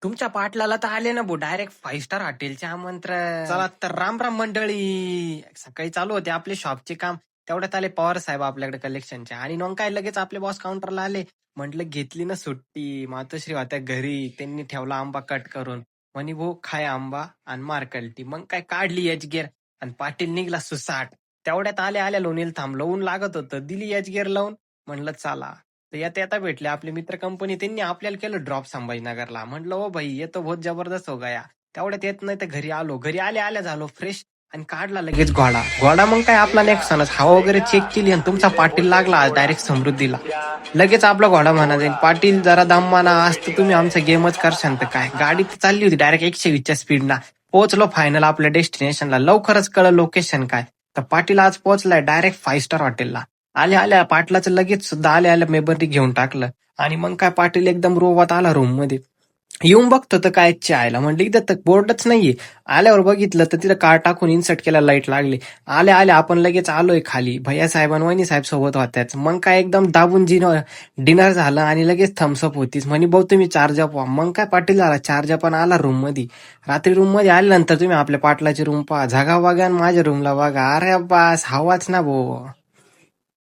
तुमच्या पाटलाला तर आले ना भाऊ डायरेक्ट 5 स्टार हॉटेलचे आमंत्रण. चला तर राम राम मंडळी. सकाळी चालू होते आपले शॉपचे काम. तेवढ्यात आले पवार साहेब आपल्याकडे कलेक्शनचे आणि मग काय लगेच आपले बॉस काउंटरला आले. म्हटलं घेतली ना सुट्टी. मातोश्री होत्या घरी. त्यांनी ठेवला आंबा कट करून. म्हणे भाऊ खाय आंबा आणि मार कलटी. मग काय काढली एच गेअर आणि पाटील निघला सुसाट. तेवढ्यात आल्या आल्या लोणीला थांबलं. ऊन लागत होतं. दिली एच गेअर लावून. म्हणलं चला. तर येता येता भेटले आपले मित्र कंपनी. त्यांनी आपल्याला केलं ड्रॉप संभाजीनगरला. म्हटलं ओ भाई ये तो बहुत जबरदस्त हो गया. तेवढ्यात येत नाही तर घरी आलो. घरी आल्या आल्या झालो फ्रेश आणि काढला लगेच घोडा. घोडा मग काय आपला नेक्सॉनच. हवा वगैरे चेक केली आणि तुमचा पाटील लागला आज डायरेक्ट समृद्धीला. लगेच आपला घोडा म्हणा जाईल पाटील जरा दम माना. आज तर तुम्ही आमचा गेमच करशाल तर काय. गाडी तर चालली होती डायरेक्ट 120च्या स्पीडना. पोहोचलो फायनल आपल्या डेस्टिनेशनला. लवकरच कळलं लोकेशन काय. तर पाटील आज पोहोचलाय डायरेक्ट 5 स्टार हॉटेलला. आल्या आल्या पाटलाचं लगेच सुद्धा आल्या आल्या मेबरनी घेऊन टाकलं. आणि मग काय पाटील एकदम रोवात आला रूम मध्ये. येऊन बघतो तर काय आयला म्हणलं इथं तर बोर्डच नाहीये. आल्यावर बघितलं तर तिथं कार टाकून इन्सर्ट केला लाईट लागली. आल्या आल्या आपण लगेच आलोय खाली. भैया साहेब आणि वहिनी साहेब सोबत होत्याच. मग काय एकदम दाबून डिनर झालं आणि लगेच थम्सअप होतीच. म्हणे भाऊ तुम्ही चार्जअप व्हा. मग काय पाटील झाला चार्जअप आणि आला रूम मध्ये. रात्री रूम मध्ये आल्यानंतर तुम्ही आपल्या पाटलाची रूम पहा. झगा बघा आणि माझ्या रूमला बघा. अरे बास हवाच ना भाऊ.